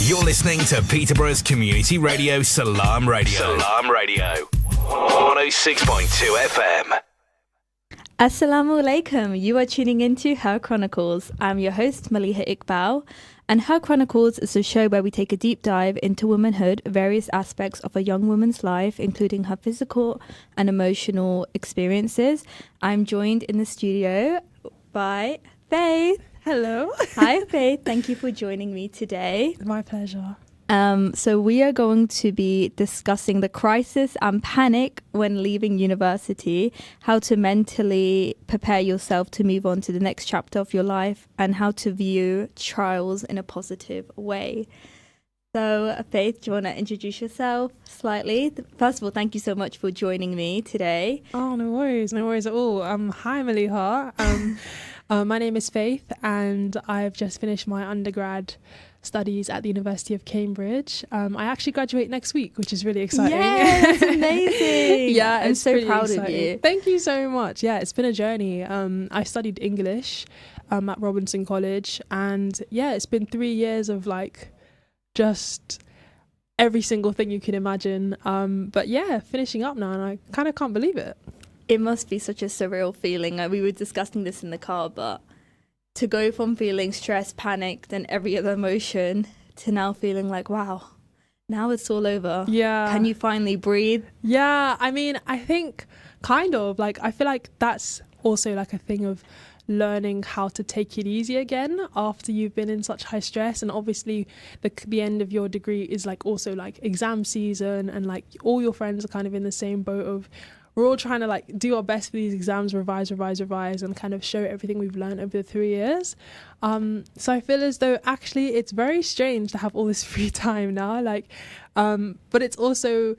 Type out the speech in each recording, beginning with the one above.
You're listening to Peterborough's community radio, Salam Radio. Salam Radio. 106.2 FM. Assalamu alaikum. You are tuning into Her Chronicles. I'm your host, Maleeha Iqbal. And Her Chronicles is a show where we take a deep dive into womanhood, various aspects of a young woman's life, including her physical and emotional experiences. I'm joined in the studio by Faith. Hello. Hi, Faith. Thank you for joining me today. My pleasure. So we are going to be discussing the crisis and panic when leaving university, how to mentally prepare yourself to move on to the next chapter of your life, and how to view trials in a positive way. So, Faith, do you want to introduce yourself slightly? First of all, thank you so much for joining me today. Oh, no worries at all. Hi, Maleeha. My name is Faith, and I've just finished my undergrad studies at the University of Cambridge. I actually graduate next week, which is really exciting. Yeah, that's amazing. Yeah, I'm so proud exciting. of you. Thank you so much. Yeah, it's been a journey. I studied English at Robinson College, and yeah, it's been 3 years of like just every single thing you can imagine. But yeah, finishing up now, and I kind of can't believe it. It must be such a surreal feeling. We were discussing this in the car, but to go from feeling stressed, panicked, and every other emotion to now feeling like, wow, now it's all over. Yeah. Can you finally breathe? Yeah, I mean, I think kind of like, I feel like that's also like a thing of learning how to take it easy again after you've been in such high stress. And obviously the end of your degree is like also like exam season, and like all your friends are kind of in the same boat of we're all trying to like do our best for these exams, revise, and kind of show everything we've learned over the 3 years. So I feel as though actually it's very strange to have all this free time now, like, but it's also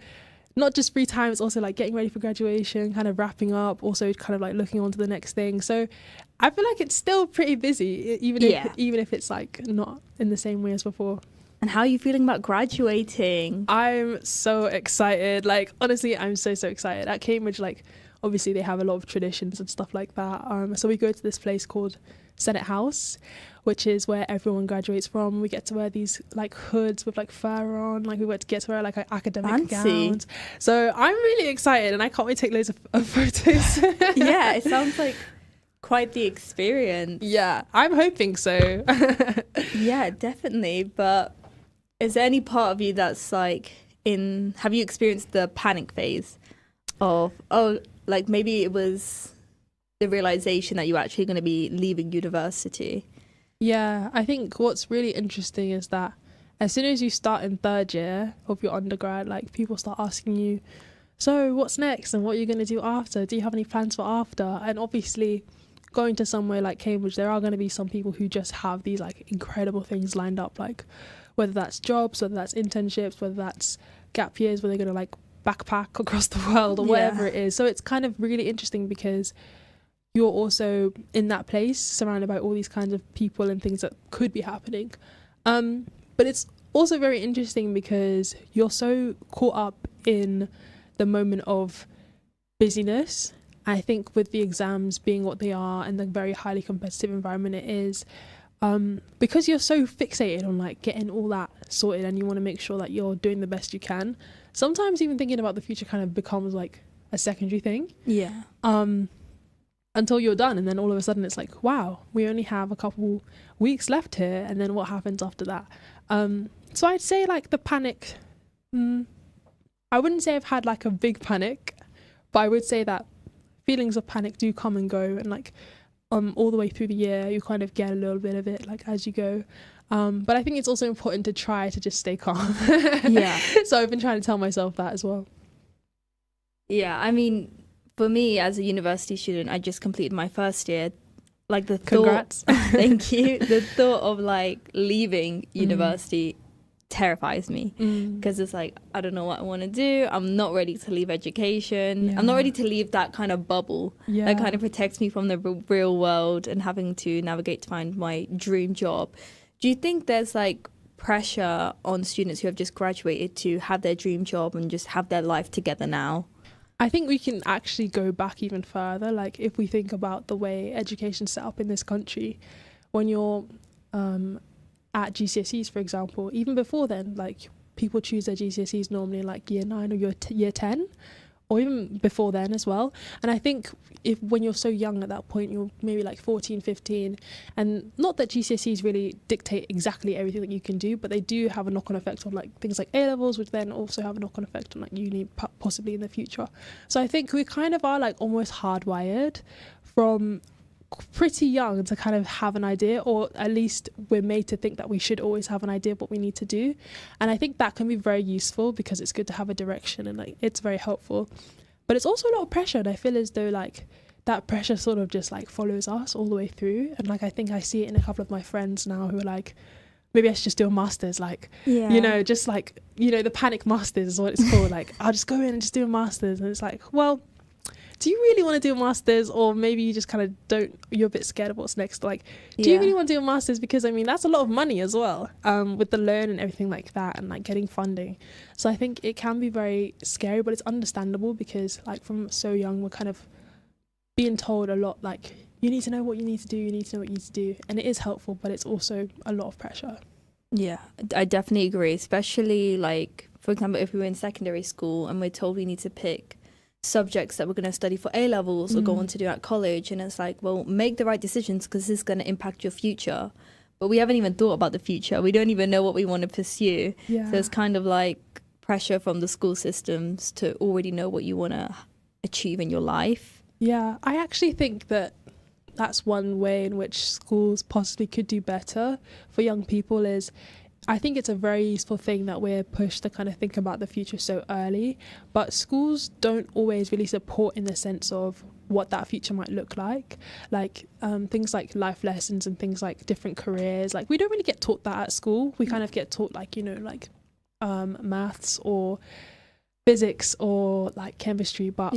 not just free time, it's also like getting ready for graduation, kind of wrapping up, also kind of like looking on to the next thing. So I feel like it's still pretty busy, even if it's like not in the same way as before. And how are you feeling about graduating? I'm so excited. Like, honestly, I'm so excited. At Cambridge, like, obviously they have a lot of traditions and stuff like that. So we go to this place called Senate House, which is where everyone graduates from. We get to wear these like hoods with like fur on. Like we get to wear like academic gowns. So I'm really excited, and I can't wait to take loads of photos. Yeah, it sounds like quite the experience. Yeah, I'm hoping so. Yeah, definitely. But is there any part of you that's like have you experienced the panic phase of, like maybe it was the realization that you're actually going to be leaving university? Yeah, I think what's really interesting is that as soon as you start in third year of your undergrad, like people start asking you, so what's next and what are you going to do after? Do you have any plans for after? And obviously going to somewhere like Cambridge, there are going to be some people who just have these like incredible things lined up, like whether that's jobs, whether that's internships, whether that's gap years where they're going to like backpack across the world or whatever it is. So it's kind of really interesting because you're also in that place surrounded by all these kinds of people and things that could be happening. But it's also very interesting because you're so caught up in the moment of busyness. I think with the exams being what they are and the very highly competitive environment it is, because you're so fixated on like getting all that sorted and you want to make sure that you're doing the best you can, sometimes even thinking about the future kind of becomes like a secondary thing. Yeah. Until you're done, and then all of a sudden it's like, wow, we only have a couple weeks left here, and then what happens after that? So I'd say like the panic, I wouldn't say I've had like a big panic, but I would say that feelings of panic do come and go, and like all the way through the year you kind of get a little bit of it like as you go, but I think it's also important to try to just stay calm. Yeah. So I've been trying to tell myself that as well. Yeah, I mean, for me as a university student, I just completed my first year. Like the Congrats. thought, thank you. The thought of like leaving university terrifies me because it's like, I don't know what I want to do. I'm not ready to leave education. Yeah. I'm not ready to leave that kind of bubble that kind of protects me from the real world and having to navigate to find my dream job. Do you think there's like pressure on students who have just graduated to have their dream job and just have their life together now? I think we can actually go back even further. Like if we think about the way education's set up in this country, when you're at GCSEs, for example. Even before then, like people choose their GCSEs normally in like year 9 or year 10, or even before then as well. And I think if when you're so young at that point, you're maybe like 14, 15, and not that GCSEs really dictate exactly everything that you can do, but they do have a knock-on effect on like things like A-levels, which then also have a knock-on effect on like uni possibly in the future. So I think we kind of are like almost hardwired from pretty young to kind of have an idea, or at least we're made to think that we should always have an idea of what we need to do. And I think that can be very useful because it's good to have a direction, and like it's very helpful. But it's also a lot of pressure, and I feel as though like that pressure sort of just like follows us all the way through. And like I think I see it in a couple of my friends now who are like, maybe I should just do a master's, like you know, just like, you know, the panic master's is what it's called. Like I'll just go in and just do a master's, and it's like, well, do you really want to do a master's, or maybe you just kind of don't, you're a bit scared of what's next? Like, do you really want to do a master's? Because I mean, that's a lot of money as well, with the loan and everything like that, and like getting funding. So I think it can be very scary, but it's understandable because like from so young, we're kind of being told a lot, like, you need to know what you need to do, you need to know what you need to do. And it is helpful, but it's also a lot of pressure. Yeah, I definitely agree, especially like, for example, if we were in secondary school and we're told we need to pick subjects that we're going to study for A-levels or go on to do at college, and it's like, well, make the right decisions because this is going to impact your future. But we haven't even thought about the future. We don't even know what we want to pursue. So it's kind of like pressure from the school systems to already know what you want to achieve in your life. Yeah, I actually think that that's one way in which schools possibly could do better for young people. Is I think it's a very useful thing that we're pushed to kind of think about the future so early, but schools don't always really support in the sense of what that future might look like things like life lessons and things like different careers. Like we don't really get taught that at school. We kind of get taught like, you know, like maths or physics or like chemistry, but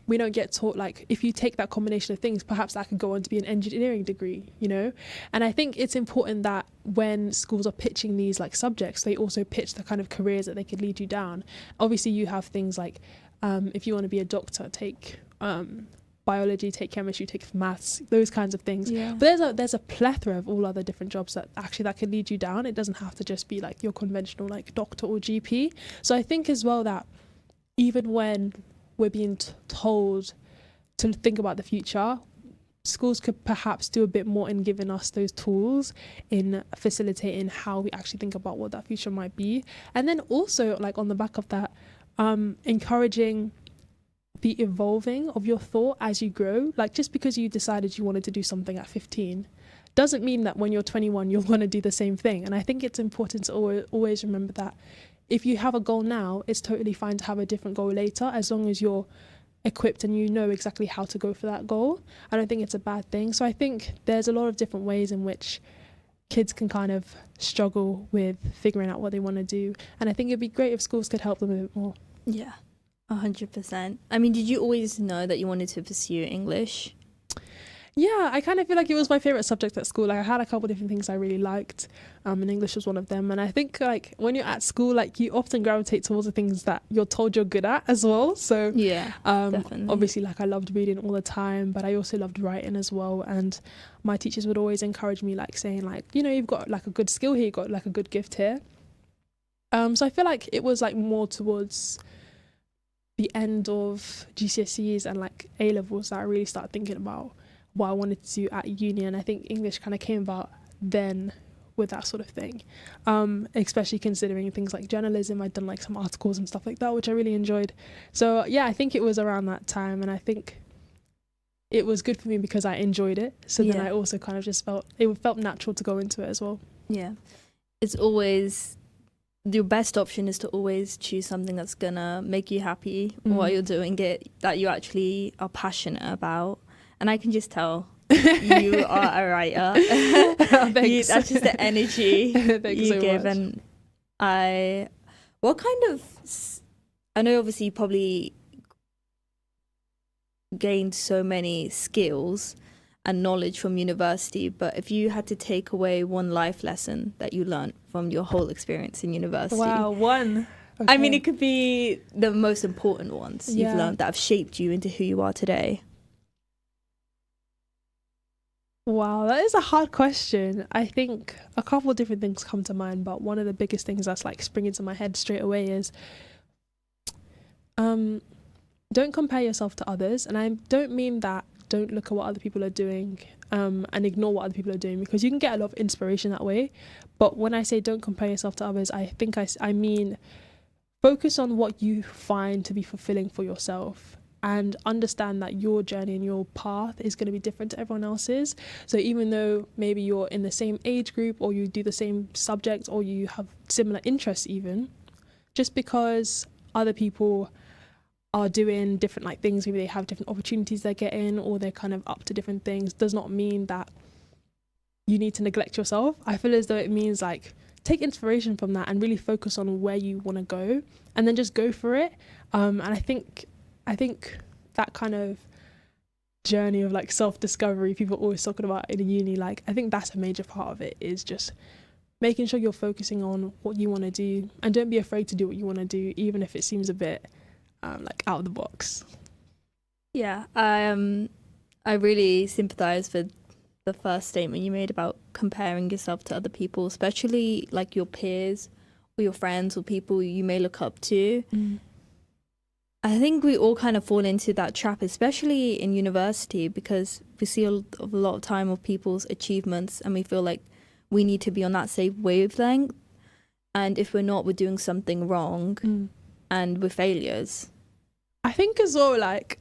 we don't get taught like if you take that combination of things, perhaps that could go on to be an engineering degree, you know. And I think it's important that when schools are pitching these like subjects, they also pitch the kind of careers that they could lead you down. Obviously you have things like if you want to be a doctor, take biology, take chemistry, take maths, those kinds of things. But there's a plethora of all other different jobs that actually that could lead you down. It doesn't have to just be like your conventional like doctor or GP. So I think as well that even when we're being told to think about the future, schools could perhaps do a bit more in giving us those tools in facilitating how we actually think about what that future might be. And then also like on the back of that, encouraging the evolving of your thought as you grow. Like just because you decided you wanted to do something at 15 doesn't mean that when you're 21 you'll want to do the same thing. And I think it's important to always remember that if you have a goal now, it's totally fine to have a different goal later, as long as you're equipped and you know exactly how to go for that goal. I don't think it's a bad thing. So I think there's a lot of different ways in which kids can kind of struggle with figuring out what they want to do. And I think it'd be great if schools could help them a bit more. Yeah, 100%. I mean, did you always know that you wanted to pursue English? Yeah, I kind of feel like it was my favorite subject at school. Like I had a couple different things I really liked, and English was one of them. And I think like when you're at school, like you often gravitate towards the things that you're told you're good at as well. So definitely. Obviously, like I loved reading all the time, but I also loved writing as well. And my teachers would always encourage me, like saying like, you know, you've got like a good skill here, you've got like a good gift here. So I feel like it was like more towards the end of GCSEs and like A-levels that I really started thinking about what I wanted to do at uni. And I think English kind of came about then with that sort of thing, especially considering things like journalism. I'd done like some articles and stuff like that, which I really enjoyed. So yeah, I think it was around that time, and I think it was good for me because I enjoyed it. So then I also kind of just felt natural to go into it as well. Yeah, it's always your best option is to always choose something that's gonna make you happy while you're doing it, that you actually are passionate about. And I can just tell you are a writer. Thanks. That's just the energy you so give. much. And I know obviously you probably gained so many skills and knowledge from university, but if you had to take away one life lesson that you learned from your whole experience in university. Wow, one. Okay. I mean, it could be the most important ones you've learned that have shaped you into who you are today. Wow, that is a hard question. I think a couple of different things come to mind, but one of the biggest things that's like springing to my head straight away is don't compare yourself to others. And I don't mean that don't look at what other people are doing and ignore what other people are doing, because you can get a lot of inspiration that way. But when I say don't compare yourself to others, I think I mean focus on what you find to be fulfilling for yourself, and understand that your journey and your path is going to be different to everyone else's. So even though maybe you're in the same age group, or you do the same subject, or you have similar interests even, just because other people are doing different like things, maybe they have different opportunities they're getting, or they're kind of up to different things, does not mean that you need to neglect yourself. I feel as though it means like take inspiration from that and really focus on where you want to go, and then just go for it. And I think that kind of journey of like self-discovery people are always talking about in a uni, like I think that's a major part of it, is just making sure you're focusing on what you want to do, and don't be afraid to do what you want to do, even if it seems a bit like out of the box. Yeah, I really sympathize with the first statement you made about comparing yourself to other people, especially like your peers or your friends or people you may look up to. I think we all kind of fall into that trap, especially in university, because we see a lot of time of people's achievements and we feel like we need to be on that same wavelength. And if we're not, we're doing something wrong and we're failures. I think as well, like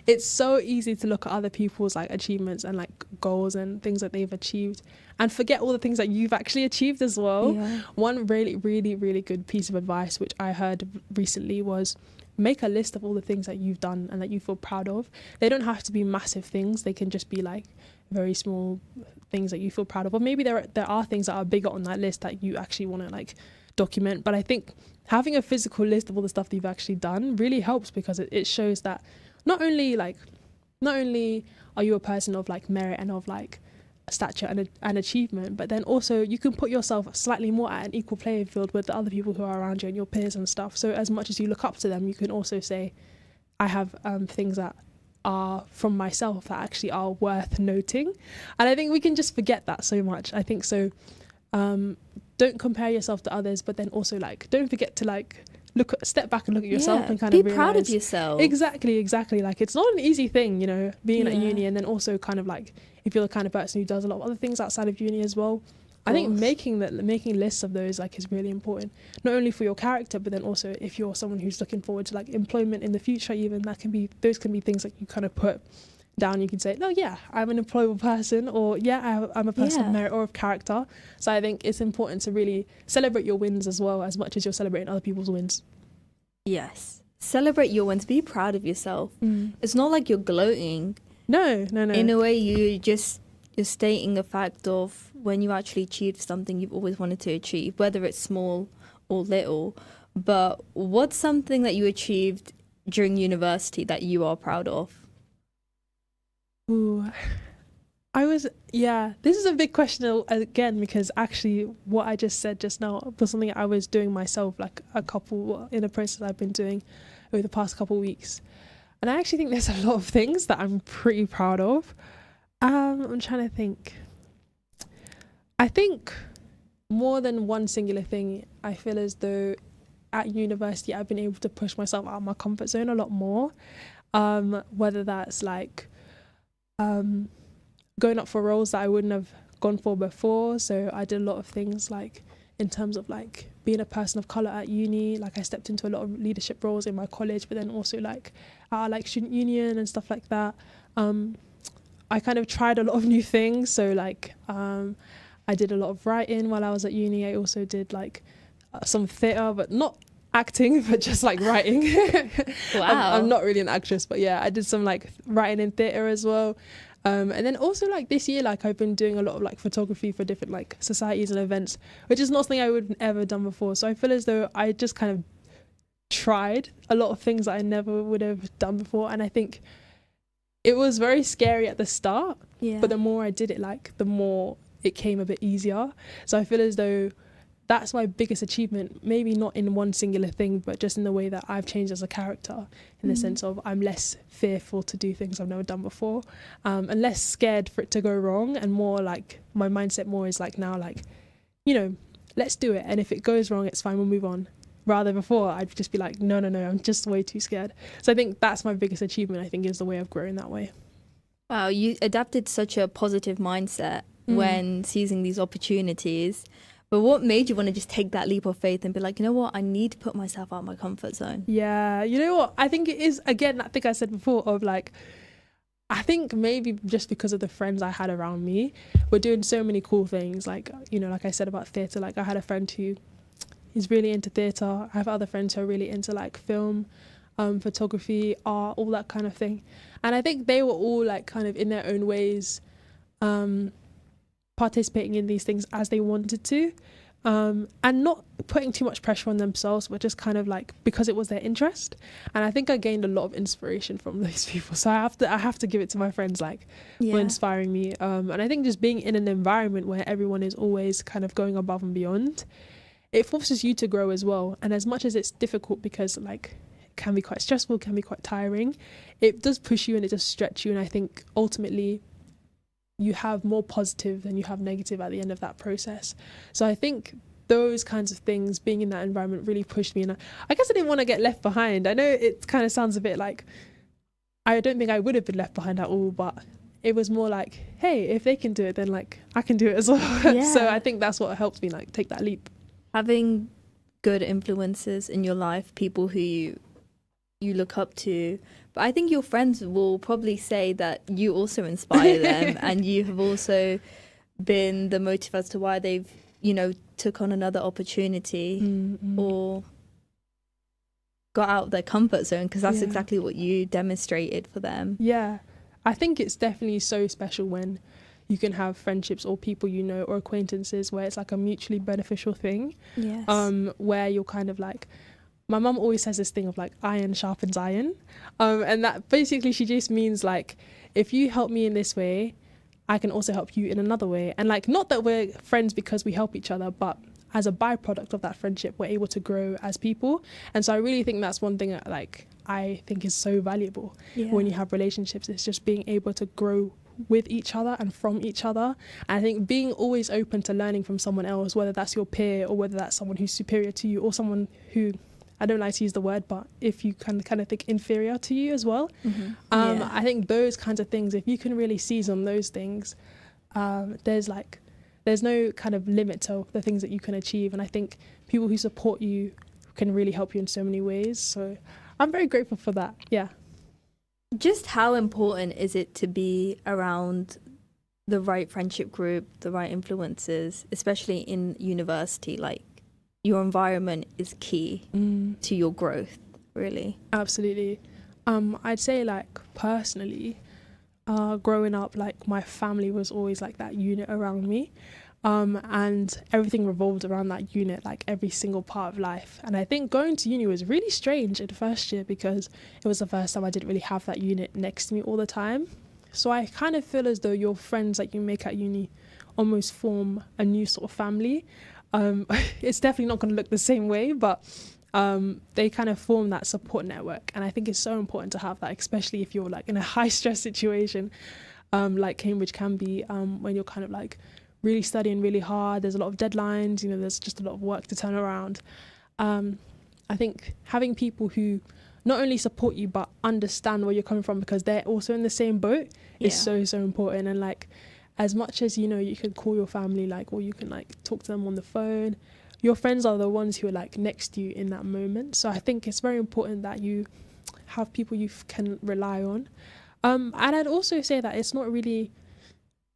it's so easy to look at other people's like achievements and like goals and things that they've achieved and forget all the things that you've actually achieved as well. Yeah. One really, really, really good piece of advice which I heard recently was make a list of all the things that you've done and that you feel proud of. They don't have to be massive things. They can just be like very small things that you feel proud of. Or maybe there are things that are bigger on that list that you actually want to like document. But I think having a physical list of all the stuff that you've actually done really helps, because it shows that not only are you a person of like merit and of like stature and achievement, but then also you can put yourself slightly more at an equal playing field with the other people who are around you and your peers and stuff. So as much as you look up to them, you can also say, I have things that are from myself that actually are worth noting. And I think we can just forget that so much. I think so. Don't compare yourself to others, but then also like don't forget to like step back and look at yourself and kind of be proud of yourself. Exactly. Like it's not an easy thing, you know, being at uni, and then also kind of like if you're the kind of person who does a lot of other things outside of uni as well. I think making lists of those like is really important, not only for your character, but then also if you're someone who's looking forward to like employment in the future, even those can be things that you kind of put down. You can say, oh yeah, I'm an employable person, or yeah, I'm a person of merit or of character. So I think it's important to really celebrate your wins as well, as much as you're celebrating other people's wins. Yes, celebrate your wins, be proud of yourself. It's not like you're gloating. No. In a way, you're stating a fact of when you actually achieved something you've always wanted to achieve, whether it's small or little. But what's something that you achieved during university that you are proud of? Ooh, this is a big question again, because actually what I just said just now was something I was doing myself, like in a process I've been doing over the past couple of weeks. And I actually think there's a lot of things that I'm pretty proud of. I'm trying to think. I think more than one singular thing, I feel as though at university I've been able to push myself out of my comfort zone a lot more. Whether that's like going up for roles that I wouldn't have gone for before. So I did a lot of things like in terms of like being a person of colour at uni. Like I stepped into a lot of leadership roles in my college, but then also like at like student union and stuff like that. I kind of tried a lot of new things. So like I did a lot of writing while I was at uni. I also did like some theatre, but not acting, but just like writing. Wow. I'm not really an actress, but yeah, I did some like writing in theatre as well. And then also like this year, like I've been doing a lot of like photography for different like societies and events, which is not something I would ever done before. So I feel as though I just kind of tried a lot of things that I never would have done before. And I think it was very scary at the start, but the more I did it, like the more it came a bit easier. So I feel as though that's my biggest achievement, maybe not in one singular thing, but just in the way that I've changed as a character, in the sense of I'm less fearful to do things I've never done before, and less scared for it to go wrong, and more like my mindset more is like now like, you know, let's do it, and if it goes wrong, it's fine, we'll move on. Rather before, I'd just be like, no, I'm just way too scared. So I think that's my biggest achievement, I think, is the way of growing that way. Wow, you adapted such a positive mindset when seizing these opportunities. But what made you want to just take that leap of faith and be like, you know what, I need to put myself out of my comfort zone? Yeah, you know what? I think it is, again, I think I said before, of like, I think maybe just because of the friends I had around me, we're doing so many cool things. Like, you know, like I said about theatre, like I had a friend who is really into theatre. I have other friends who are really into like film, photography, art, all that kind of thing. And I think they were all like kind of in their own ways, participating in these things as they wanted to, and not putting too much pressure on themselves, but just kind of like because it was their interest. And I think I gained a lot of inspiration from those people. So I have to give it to my friends, like, for inspiring me. And I think just being in an environment where everyone is always kind of going above and beyond, it forces you to grow as well. And as much as it's difficult, because like it can be quite stressful, can be quite tiring, it does push you and it does stretch you. And I think ultimately you have more positive than you have negative at the end of that process. So I think those kinds of things, being in that environment, really pushed me. And I guess I didn't want to get left behind. I know it kind of sounds a bit like, I don't think I would have been left behind at all, but it was more like, hey, if they can do it, then like I can do it as well. Yeah. So I think that's what helped me like take that leap. Having good influences in your life, people who you look up to. But I think your friends will probably say that you also inspire them and you have also been the motive as to why they've, you know, took on another opportunity or got out of their comfort zone, because that's exactly what you demonstrated for them. Yeah, I think it's definitely so special when you can have friendships or people you know or acquaintances where it's like a mutually beneficial thing. Yes. Where you're kind of like, my mum always says this thing of like iron sharpens iron, and that basically she just means like, if you help me in this way, I can also help you in another way. And like, not that we're friends because we help each other, but as a byproduct of that friendship, we're able to grow as people. And so I really think that's one thing that like I think is so valuable when you have relationships. It's just being able to grow with each other and from each other. And I think being always open to learning from someone else, whether that's your peer or whether that's someone who's superior to you or someone who, I don't like to use the word, but if you can kind of think inferior to you as well. I think those kinds of things, if you can really seize on those things, there's no kind of limit to the things that you can achieve. And I think people who support you can really help you in so many ways. So I'm very grateful for that. Yeah. Just how important is it to be around the right friendship group, the right influences, especially in university? Like, your environment is key to your growth, really. Absolutely. I'd say like personally, growing up, like my family was always like that unit around me, and everything revolved around that unit, like every single part of life. And I think going to uni was really strange in the first year because it was the first time I didn't really have that unit next to me all the time. So I kind of feel as though your friends that you make at uni almost form a new sort of family. It's definitely not going to look the same way, but they kind of form that support network. And I think it's so important to have that, especially if you're like in a high stress situation, like Cambridge can be, when you're kind of like really studying really hard. There's a lot of deadlines, you know, there's just a lot of work to turn around. I think having people who not only support you but understand where you're coming from because they're also in the same boat is so important. And like, as much as, you know, you can call your family, like, or you can like talk to them on the phone, your friends are the ones who are like next to you in that moment. So I think it's very important that you have people you can rely on. And I'd also say that it's not really,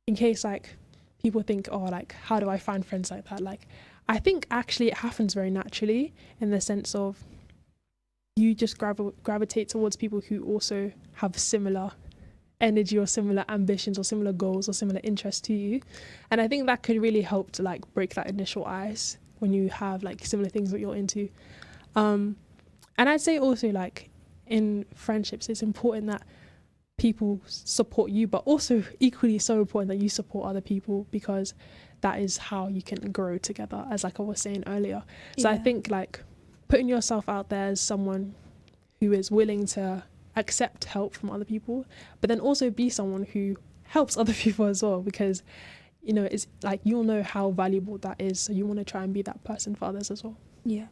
in case like people think, oh, like, how do I find friends like that? Like, I think actually it happens very naturally in the sense of you just gravitate towards people who also have similar energy or similar ambitions or similar goals or similar interests to you. And I think that could really help to like break that initial ice when you have like similar things that you're into. And I'd say also like in friendships, it's important that people support you, but also equally so important that you support other people, because that is how you can grow together, as like I was saying earlier. So I Yeah. think like putting yourself out there as someone who is willing to accept help from other people, but then also be someone who helps other people as well, because you know, it's like you'll know how valuable that is, so you want to try and be that person for others as well. Yeah.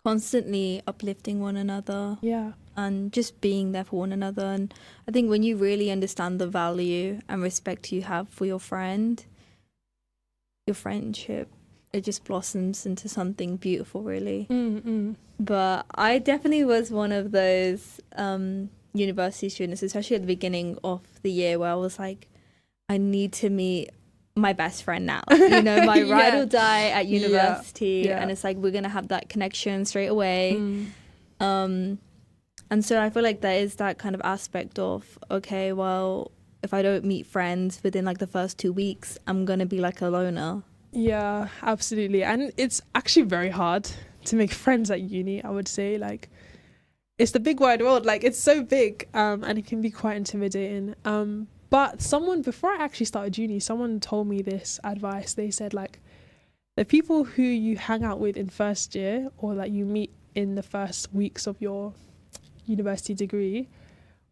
Constantly uplifting one another. Yeah. And just being there for one another. And I think when you really understand the value and respect you have for your friend, your friendship, it just blossoms into something beautiful, really. But I definitely was one of those university students, especially at the beginning of the year, where I was like, I need to meet my best friend now, you know, my ride or die at university. And it's like, we're gonna have that connection straight away. And so I feel like there is that kind of aspect of, okay, well, if I don't meet friends within like the first 2 weeks, I'm gonna be like a loner. Yeah, absolutely. And it's actually very hard to make friends at uni, I would say. Like, it's the big wide world, like it's so big, and it can be quite intimidating. But someone, before I actually started uni, someone told me this advice. They said, like, the people who you hang out with in first year, or that you meet in the first weeks of your university degree,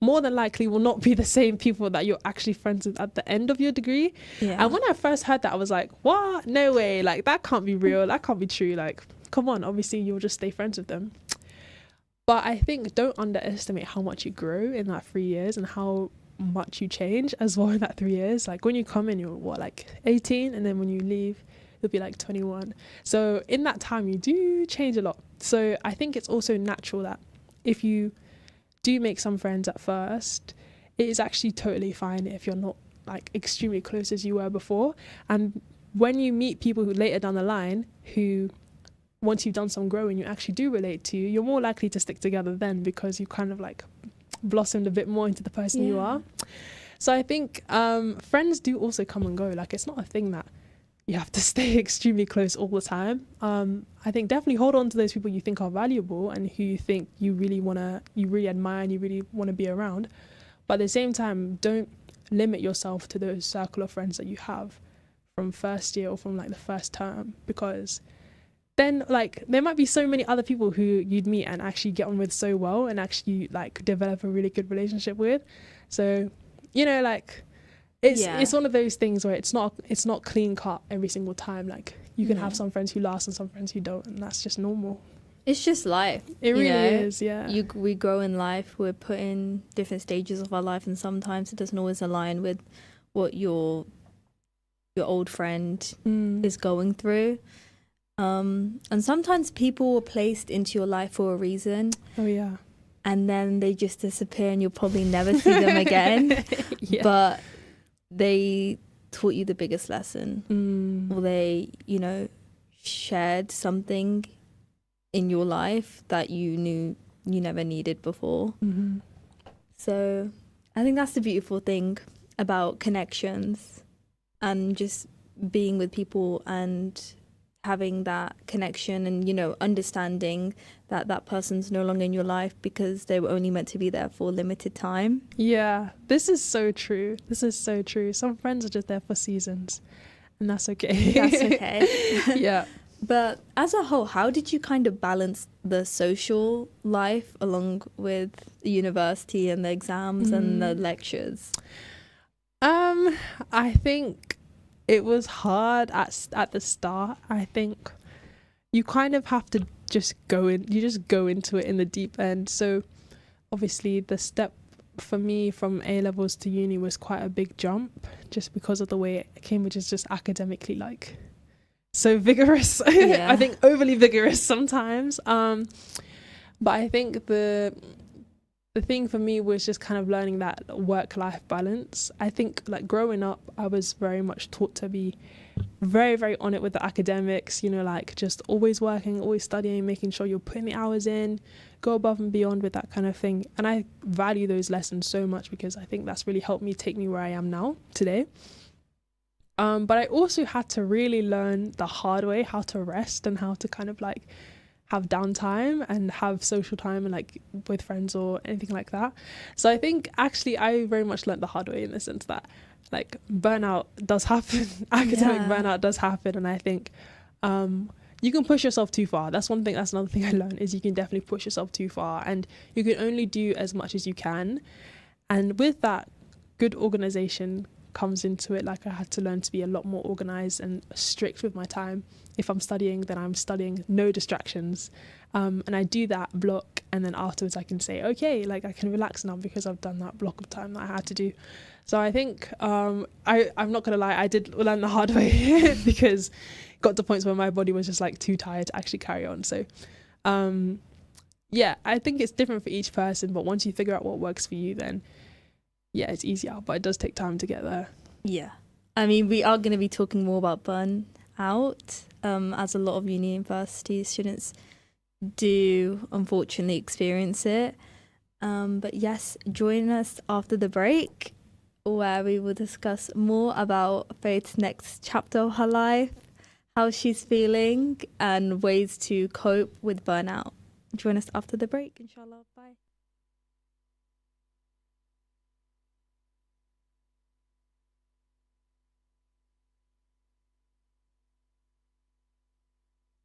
more than likely will not be the same people that you're actually friends with at the end of your degree. And when I first heard that, I was like, what? No way. Like, that can't be real. That can't be true. Like, come on. Obviously, you'll just stay friends with them. But I think don't underestimate how much you grow in that 3 years and how much you change as well in that 3 years. Like, when you come in, you're like 18, and then when you leave, you'll be like 21. So in that time, you do change a lot. So I think it's also natural that if you do make some friends at first, it is actually totally fine if you're not like extremely close as you were before. And when you meet people who later down the line, who once you've done some growing, you actually do relate to you, you're more likely to stick together then, because you kind of like blossomed a bit more into the person you are. So I think friends do also come and go. Like, it's not a thing that you have to stay extremely close all the time. I think definitely hold on to those people you think are valuable and who you think you really admire and you really want to be around. But at the same time, don't limit yourself to those circle of friends that you have from first year or from like the first term, because then like there might be so many other people who you'd meet and actually get on with so well and actually like develop a really good relationship with. So, you know, like it's one of those things where it's not clean cut every single time. Like, you can have some friends who last and some friends who don't, and that's just normal. It's just life. It really is, yeah. We grow in life. We're put in different stages of our life, and sometimes it doesn't always align with what your old friend is going through. And sometimes people are placed into your life for a reason. Oh yeah. And then they just disappear, and you'll probably never see them again. But they taught you the biggest lesson, or they, you know, shared something in your life that you knew you never needed before. So I think that's the beautiful thing about connections and just being with people and having that connection, and, you know, understanding that that person's no longer in your life because they were only meant to be there for a limited time. Yeah, this is so true. Some friends are just there for seasons, and that's okay. That's okay. Yeah. But as a whole, how did you kind of balance the social life along with the university and the exams and the lectures? I think it was hard at the start. I think you kind of have to just go into it in the deep end. So obviously the step for me from A levels to uni was quite a big jump, just because of the way Cambridge is just academically like so vigorous. I think overly vigorous sometimes. But I think the thing for me was just kind of learning that work-life balance. I think like growing up, I was very much taught to be very, very on it with the academics, you know, like just always working, always studying, making sure you're putting the hours in, go above and beyond with that kind of thing. And I value those lessons so much, because I think that's really helped me take me where I am now today. But I also had to really learn the hard way how to rest and how to kind of like have downtime and have social time and like with friends or anything like that. So I think actually I very much learned the hard way in the sense that like burnout does happen. Academic burnout does happen, and I think you can push yourself too far. That's another thing I learned, is you can definitely push yourself too far, and you can only do as much as you can. And with that, good organization comes into it. Like I had to learn to be a lot more organized and strict with my time. If I'm studying, then I'm studying, no distractions. And I do that block, and then afterwards I can say, okay, like I can relax now because I've done that block of time that I had to do. So I think I'm not gonna lie, I did learn the hard way because it got to points where my body was just like too tired to actually carry on. So yeah, I think it's different for each person, but once you figure out what works for you, then yeah, it's easier, but it does take time to get there. Yeah. I mean, we are going to be talking more about burnout, as a lot of university students do unfortunately experience it. But yes, join us after the break, where we will discuss more about Faith's next chapter of her life, how she's feeling, and ways to cope with burnout. Join us after the break, inshallah. Bye.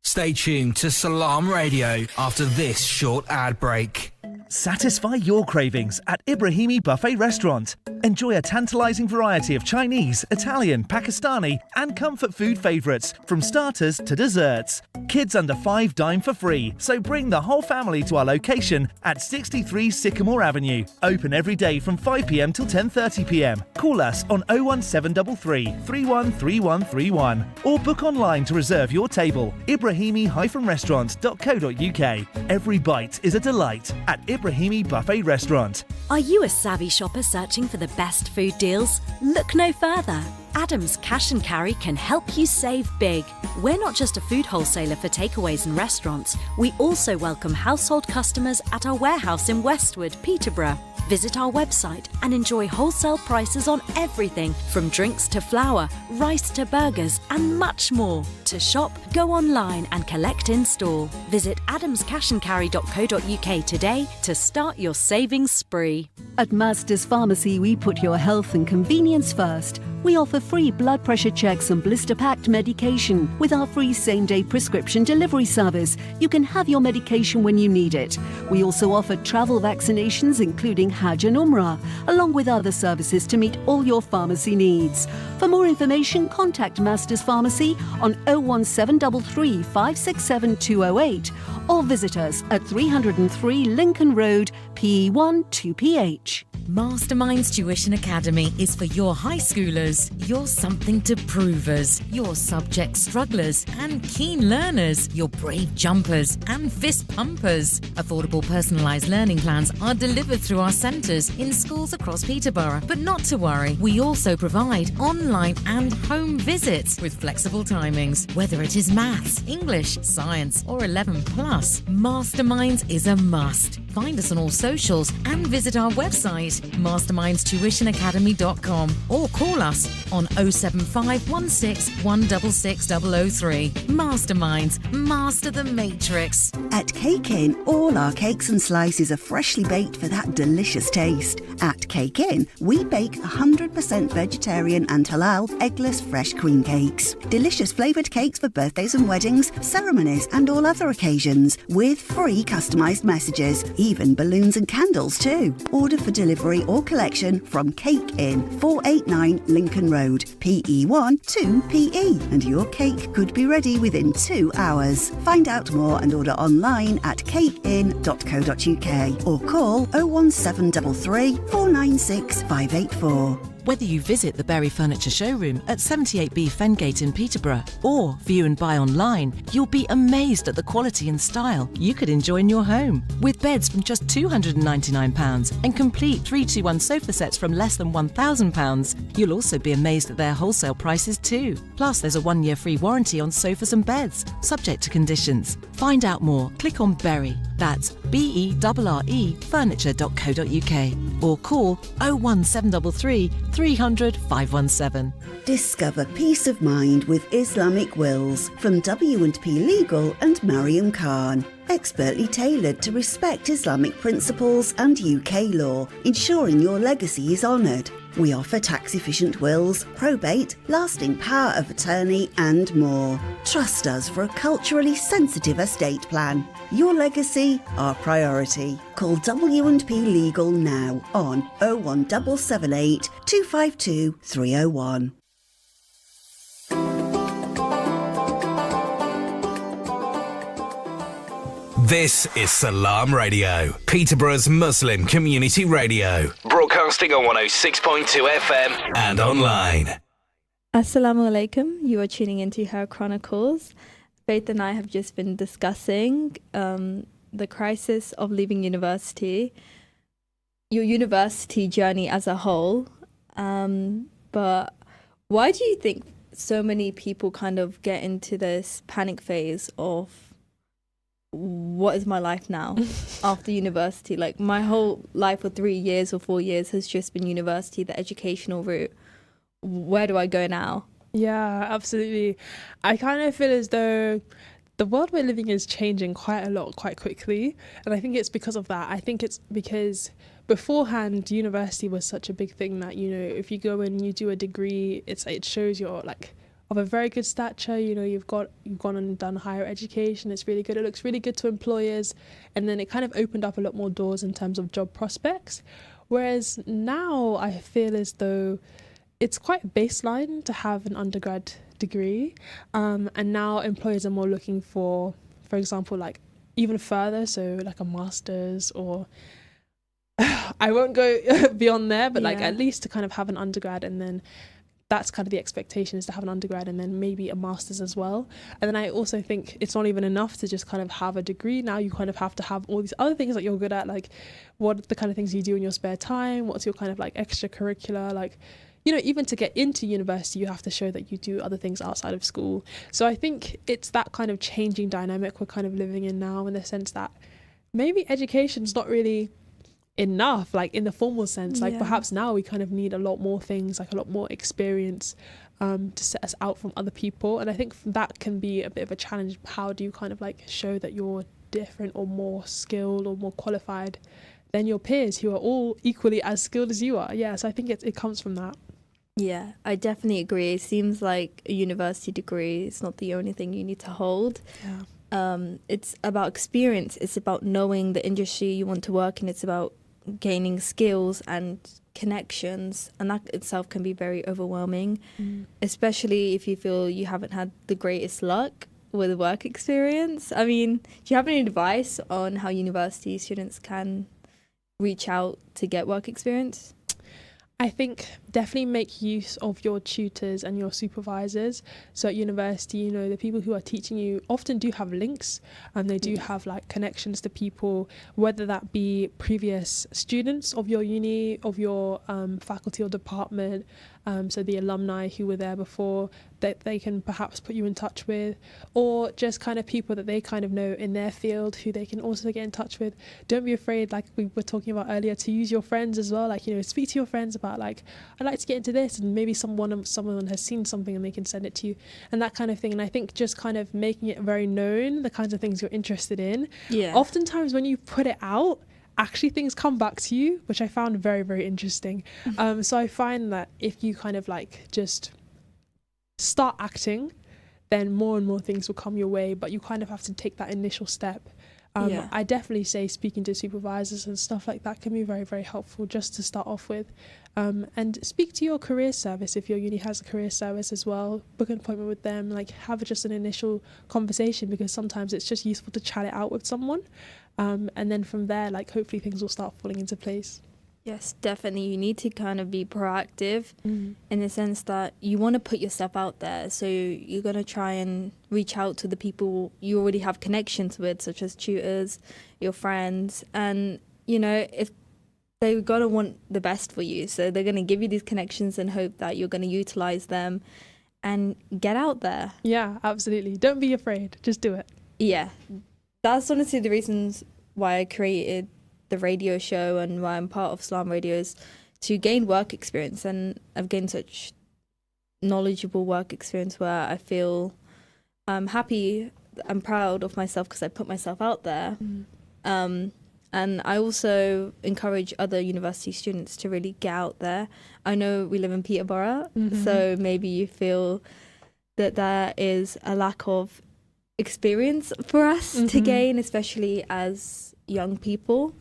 Stay tuned to Salam Radio after this short ad break. Satisfy your cravings at Ibrahimi Buffet Restaurant. Enjoy a tantalizing variety of Chinese, Italian, Pakistani and comfort food favourites, from starters to desserts. Kids under 5 dine for free, so bring the whole family to our location at 63 Sycamore Avenue. Open every day from 5pm till 10:30pm. Call us on 01733 313131 or book online to reserve your table. Ibrahimi-restaurant.co.uk. Every bite is a delight at Ibrahimi Buffet Restaurant. Are you a savvy shopper searching for the best food deals? Look no further. Adams Cash and Carry can help you save big. We're not just a food wholesaler for takeaways and restaurants. We also welcome household customers at our warehouse in Westwood, Peterborough. Visit our website and enjoy wholesale prices on everything from drinks to flour, rice to burgers and much more. To shop, go online and collect in store. Visit adamscashandcarry.co.uk today to start your savings spree. At Master's Pharmacy, we put your health and convenience first. We offer free blood pressure checks and blister-packed medication. With our free same-day prescription delivery service, you can have your medication when you need it. We also offer travel vaccinations, including Hajj and Umrah, along with other services to meet all your pharmacy needs. For more information, contact Master's Pharmacy on 01733 567 208 or visit us at 303 Lincoln Road, PE1 2PH. Masterminds Tuition Academy is for your high schoolers, your something to provers, your subject strugglers and keen learners, your brave jumpers and fist pumpers. Affordable personalised learning plans are delivered through our centres in schools across Peterborough. But not to worry, we also provide online and home visits with flexible timings. Whether it is maths, English, science or 11 plus, Masterminds is a must. Find us on all socials and visit our website mastermindstuitionacademy.com or call us on 07516 166 003. Masterminds, master the matrix. At Cake Inn, all our cakes and slices are freshly baked for that delicious taste. At Cake Inn, we bake 100% vegetarian and halal eggless fresh cream cakes. Delicious flavoured cakes for birthdays and weddings, ceremonies and all other occasions, with free customised messages, even balloons and candles too. Order for delivery or collection from Cake Inn, 489 Lincoln Road, PE1 2PE, and your cake could be ready within 2 hours. Find out more and order online at cakeinn.co.uk or call 01733 496 584. Whether you visit the Berry Furniture Showroom at 78B Fengate in Peterborough or view and buy online, you'll be amazed at the quality and style you could enjoy in your home. With beds from just £299 and complete 3-2-1 sofa sets from less than £1,000, you'll also be amazed at their wholesale prices too. Plus, there's a 1-year free warranty on sofas and beds, subject to conditions. Find out more, click on Berry, that's BERRE furniture.co.uk or call 01733 300 517. Discover peace of mind with Islamic wills from W&P Legal and Mariam Khan. expertly tailored to respect Islamic principles and UK law, ensuring your legacy is honoured. We offer tax-efficient wills, probate, lasting power of attorney and more. Trust us for a culturally sensitive estate plan. Your legacy, our priority. Call W&P Legal now on 01778 252 301. This is Salam Radio, Peterborough's Muslim community radio. Broadcasting on 106.2 FM and online. Assalamu alaikum. You are tuning into Her Chronicles. Faith and I have just been discussing the crisis of leaving university, your university journey as a whole. But why do you think so many people kind of get into this panic phase of what is my life now after university? Like, my whole life for 3 years or 4 years has just been university, the educational route. Where do I go now? Yeah, absolutely. I kind of feel as though the world we're living is changing quite a lot, quite quickly. And I think it's because of that. I think it's because beforehand, university was such a big thing that, you know, if you go and you do a degree, it shows you're like of a very good stature. You know, you've gone and done higher education. It's really good. It looks really good to employers. And then it kind of opened up a lot more doors in terms of job prospects. Whereas now I feel as though it's quite baseline to have an undergrad degree. And now employers are more looking for example, like even further. So like a master's, or I won't go beyond there, but like at least to kind of have an undergrad, and then that's kind of the expectation, is to have an undergrad and then maybe a master's as well. And then I also think it's not even enough to just kind of have a degree. Now you kind of have to have all these other things that you're good at, like what are the kind of things you do in your spare time, what's your kind of like extracurricular, like, you know, even to get into university, you have to show that you do other things outside of school. So I think it's that kind of changing dynamic we're kind of living in now, in the sense that maybe education's not really enough, like in the formal sense. Like perhaps now we kind of need a lot more things, like a lot more experience to set us out from other people. And I think that can be a bit of a challenge. How do you kind of like show that you're different or more skilled or more qualified than your peers who are all equally as skilled as you are? Yeah, so I think it comes from that. Yeah, I definitely agree. It seems like a university degree is not the only thing you need to hold. It's about experience. It's about knowing the industry you want to work in. It's about gaining skills and connections, and that itself can be very overwhelming, especially if you feel you haven't had the greatest luck with work experience. I mean, do you have any advice on how university students can reach out to get work experience? I think definitely make use of your tutors and your supervisors. So at university, you know, the people who are teaching you often do have links, and they do have like connections to people, whether that be previous students of your uni, of your faculty or department, so the alumni who were there before, that they can perhaps put you in touch with, or just kind of people that they kind of know in their field who they can also get in touch with. Don't be afraid, like we were talking about earlier, to use your friends as well. Like, you know, speak to your friends about like, I'd like to get into this, and maybe someone has seen something and they can send it to you, and that kind of thing. And I think just kind of making it very known the kinds of things you're interested in. Oftentimes when you put it out, actually things come back to you, which I found very, very interesting. So I find that if you kind of like just start acting, then more and more things will come your way, but you kind of have to take that initial step. I definitely say speaking to supervisors and stuff like that can be very, very helpful just to start off with. And speak to your career service if your uni has a career service as well. Book an appointment with them, like have just an initial conversation, because sometimes it's just useful to chat it out with someone. And then from there, like hopefully things will start falling into place. Yes, definitely. You need to kind of be proactive in the sense that you want to put yourself out there. So you're going to try and reach out to the people you already have connections with, such as tutors, your friends. And, you know, if they're going to want the best for you, so they're going to give you these connections and hope that you're going to utilize them and get out there. Yeah, absolutely. Don't be afraid. Just do it. Yeah. That's honestly the reasons why I created the radio show and why I'm part of Salam Radio, is to gain work experience. And I've gained such knowledgeable work experience where I feel happy I'm proud of myself because I put myself out there. And I also encourage other university students to really get out there. I know we live in Peterborough, so maybe you feel that there is a lack of experience for us to gain, especially as young people.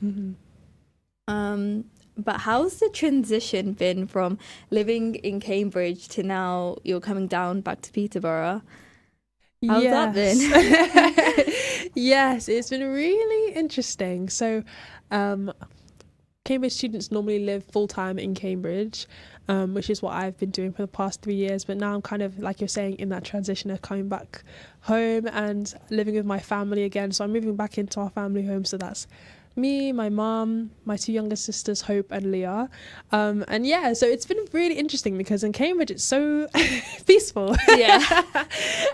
But how's the transition been from living in Cambridge to now you're coming down back to Peterborough? How's that been? Yes, it's been really interesting. So Cambridge students normally live full-time in Cambridge, which is what I've been doing for the past 3 years. But now I'm kind of, like you're saying, in that transition of coming back home and living with my family again. So I'm moving back into our family home. So that's me, my mum, my 2 younger sisters, Hope and Leah. And yeah, so it's been really interesting because in Cambridge it's so peaceful. Yeah.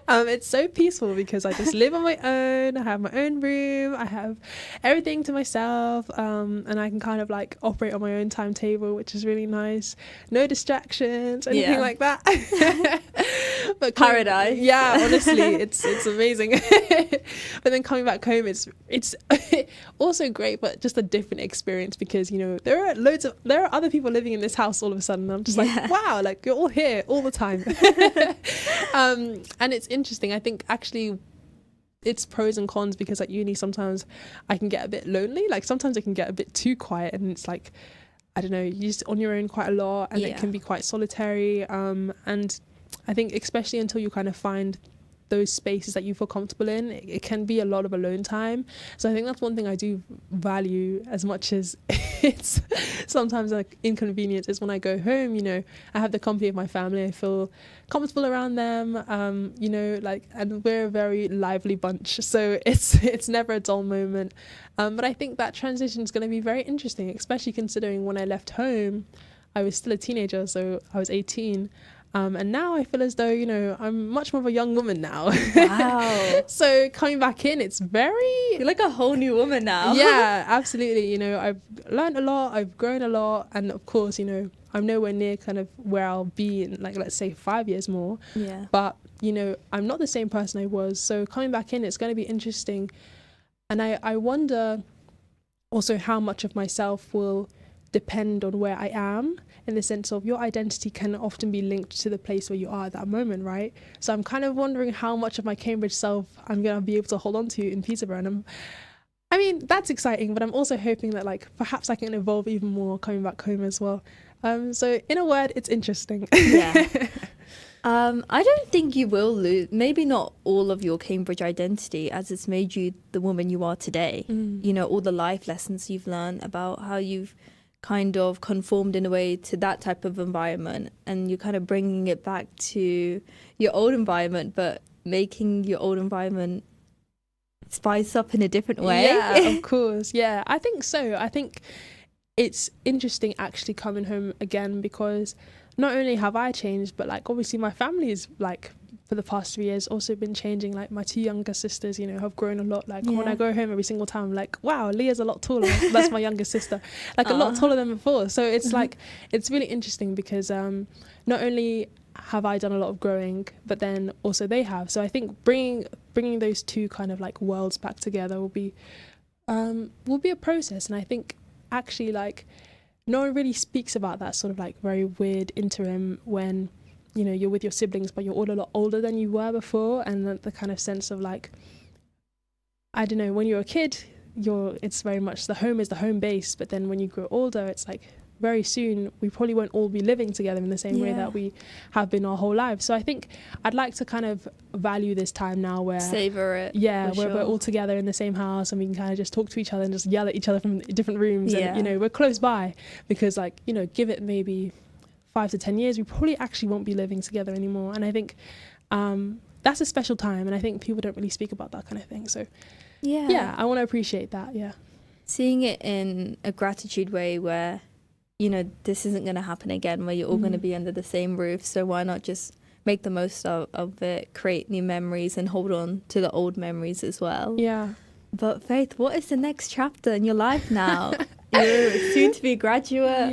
It's so peaceful because I just live on my own. I have my own room. I have everything to myself. And I can kind of like operate on my own timetable, which is really nice. No distractions, anything like that. But paradise. Yeah, honestly, it's amazing. But then coming back home, it's also great, but just a different experience because, you know, there are other people living in this house all of a sudden. I'm just like, wow, like you're all here all the time. And it's interesting. I think actually it's pros and cons because at uni sometimes I can get a bit lonely. Like sometimes it can get a bit too quiet and it's like, I don't know, you're just on your own quite a lot and it can be quite solitary. And I think especially until you kind of find those spaces that you feel comfortable in, it can be a lot of alone time. So I think that's one thing I do value as much as it's sometimes like inconvenient is when I go home, you know, I have the company of my family, I feel comfortable around them, you know, like, and we're a very lively bunch, so it's never a dull moment. But I think that transition is going to be very interesting, especially considering when I left home, I was still a teenager, so I was 18. And now I feel as though, you know, I'm much more of a young woman now. Wow. So coming back in, it's You're like a whole new woman now. Yeah, absolutely. You know, I've learned a lot, I've grown a lot. And of course, you know, I'm nowhere near kind of where I'll be in, like, let's say 5 years more. Yeah. But, you know, I'm not the same person I was. So coming back in, it's going to be interesting. And I wonder also how much of myself will depend on where I am, in the sense of your identity can often be linked to the place where you are at that moment, right? So I'm kind of wondering how much of my Cambridge self I'm going to be able to hold on to in Peterborough. And I mean, that's exciting, but I'm also hoping that like perhaps I can evolve even more coming back home as well. So in a word, it's interesting. Yeah. I don't think you will lose, maybe not all of your Cambridge identity, as it's made you the woman you are today. You know, all the life lessons you've learned about how you've kind of conformed in a way to that type of environment, and you're kind of bringing it back to your old environment, but making your old environment spice up in a different way. Yeah, of course. Yeah, I think so. I think it's interesting actually coming home again because not only have I changed, but like obviously my family is like for the past 3 years also been changing. Like my 2 younger sisters, you know, have grown a lot. Like when I go home every single time, I'm like, wow, Leah's a lot taller. That's my younger sister, like a lot taller than before. So it's like, it's really interesting because not only have I done a lot of growing, but then also they have. So I think bringing those two kind of like worlds back together will be a process. And I think actually like no one really speaks about that sort of like very weird interim when, you know, you're with your siblings, but you're all a lot older than you were before. And the kind of sense of like, I don't know, when you're a kid, it's very much the home is the home base. But then when you grow older, it's like very soon we probably won't all be living together in the same way that we have been our whole lives. So I think I'd like to kind of value this time now where savor it. Yeah, where we're all together in the same house and we can kind of just talk to each other and just yell at each other from different rooms. And, you know, we're close by because like, you know, give it maybe 5 to 10 years, we probably actually won't be living together anymore. And I think that's a special time. And I think people don't really speak about that kind of thing. So yeah, I want to appreciate that. Yeah. Seeing it in a gratitude way where, you know, this isn't going to happen again, where you're all going to be under the same roof. So why not just make the most of it, create new memories and hold on to the old memories as well. Yeah. But Faith, what is the next chapter in your life now? You're soon to be a graduate.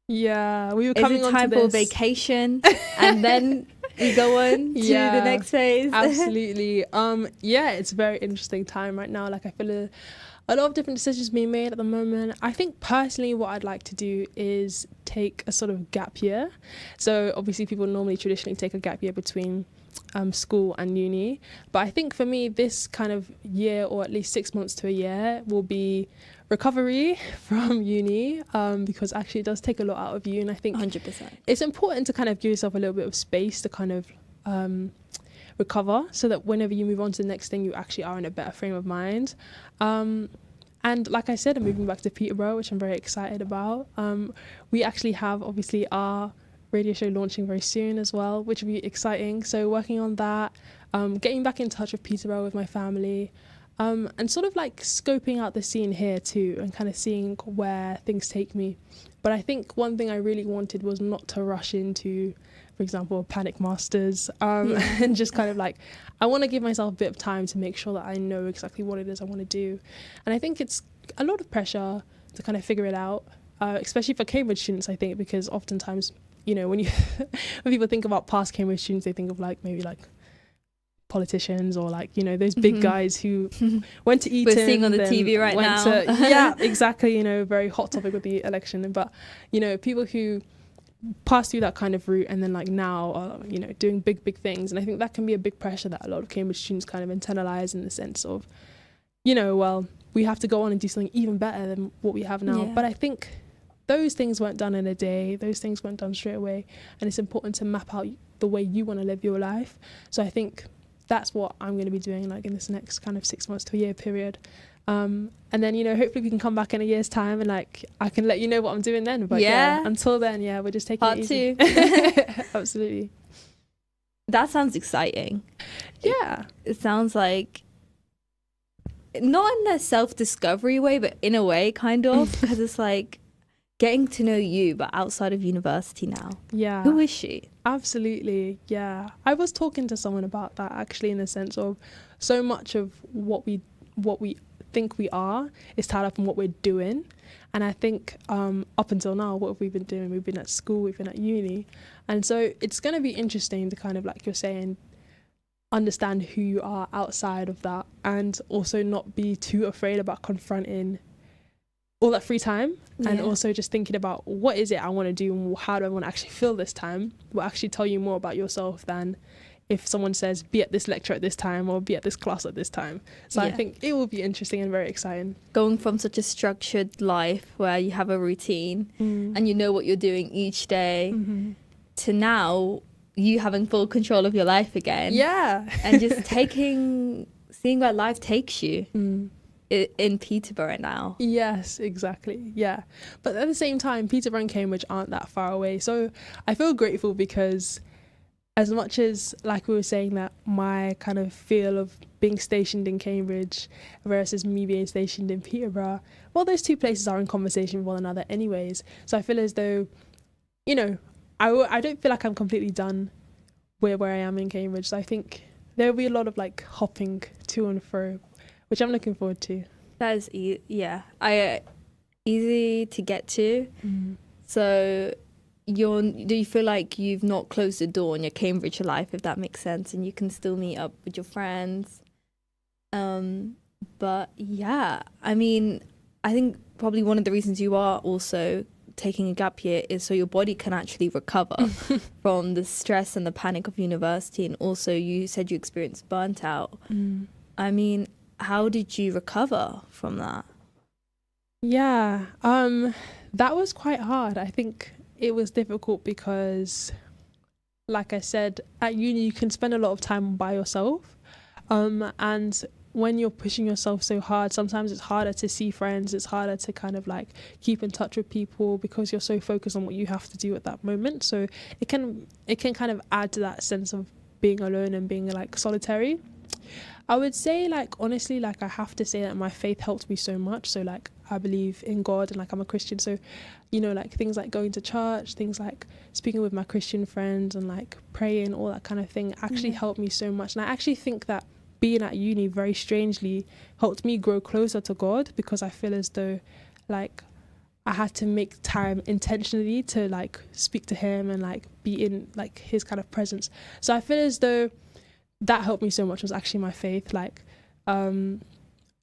Yeah, we were coming on to this. Is it time for vacation? And then we go on to the next phase. Absolutely. Yeah, it's a very interesting time right now. Like I feel a lot of different decisions being made at the moment. I think personally what I'd like to do is take a sort of gap year. So obviously people normally traditionally take a gap year between school and uni, but I think for me this kind of year, or at least 6 months to a year, will be recovery from uni, because actually it does take a lot out of you, and I think 100%. it's important to kind of give yourself a little bit of space to kind of recover, so that whenever you move on to the next thing, you actually are in a better frame of mind. And like I said, I'm moving back to Peterborough, which I'm very excited about. We actually have obviously our radio show launching very soon as well, which will be exciting. So working on that, getting back in touch with Peterborough with my family, and sort of like scoping out the scene here too, and kind of seeing where things take me. But I think one thing I really wanted was not to rush into, for example, Panic Masters, and just kind of like, I want to give myself a bit of time to make sure that I know exactly what it is I want to do. And I think it's a lot of pressure to kind of figure it out, especially for Cambridge students, I think, because oftentimes, you know, when people think about past Cambridge students, they think of like maybe like politicians, or like, you know, those big guys who went to Eton. We're seeing on the TV right now. Yeah, exactly. You know, very hot topic with the election. But, you know, people who pass through that kind of route and then like now are, you know, doing big things. And I think that can be a big pressure that a lot of Cambridge students kind of internalize, in the sense of, you know, well, we have to go on and do something even better than what we have now. But I think those things weren't done in a day. Those things weren't done straight away. And it's important to map out the way you want to live your life. So I think that's what I'm going to be doing, like in this next kind of 6 months to a year period. And then, you know, hopefully we can come back in a year's time and like I can let you know what I'm doing then. But until then, we're just taking it easy. Part 2. Absolutely. That sounds exciting. Yeah. It sounds like, not in a self-discovery way, but in a way, kind of, because it's like getting to know you, but outside of university now. Yeah. Who is she? Absolutely. Yeah. I was talking to someone about that, actually, in the sense of so much of what we think we are is tied up in what we're doing. And I think up until now, what have we been doing? We've been at school, we've been at uni. And so it's going to be interesting to kind of, like you're saying, understand who you are outside of that, and also not be too afraid about confronting all that free time, and also just thinking about what is it I want to do and how do I want to actually feel this time will actually tell you more about yourself than if someone says be at this lecture at this time or be at this class at this time. So I think it will be interesting and very exciting. Going from such a structured life where you have a routine and you know what you're doing each day to now you having full control of your life again. Yeah. And just seeing where life takes you. In Peterborough now. Yes, exactly. Yeah. But at the same time, Peterborough and Cambridge aren't that far away. So I feel grateful because as much as, like we were saying, that my kind of feel of being stationed in Cambridge versus me being stationed in Peterborough, well, those two places are in conversation with one another anyways. So I feel as though, you know, I don't feel like I'm completely done where I am in Cambridge. So I think there'll be a lot of like hopping to and fro, which I'm looking forward to. That is easy to get to. So do you feel like you've not closed the door on your Cambridge life, if that makes sense, and you can still meet up with your friends? But yeah, I mean, I think probably one of the reasons you are also taking a gap year is so your body can actually recover from the stress and the panic of university. And also you said you experienced burnt out. I mean, how did you recover from that? Yeah, that was quite hard. I think it was difficult because, like I said, at uni you can spend a lot of time by yourself. And when you're pushing yourself so hard, sometimes it's harder to see friends. It's harder to kind of like keep in touch with people because you're so focused on what you have to do at that moment. So it can kind of add to that sense of being alone and being like solitary. I would say, like, honestly, like, I have to say that my faith helped me so much. So, like, I believe in God and, like, I'm a Christian. So, you know, like, things like going to church, things like speaking with my Christian friends and, like, praying, all that kind of thing actually helped me so much. And I actually think that being at uni, very strangely, helped me grow closer to God, because I feel as though, like, I had to make time intentionally to like speak to him and like be in like his kind of presence. So I feel as though that helped me so much, was actually my faith, like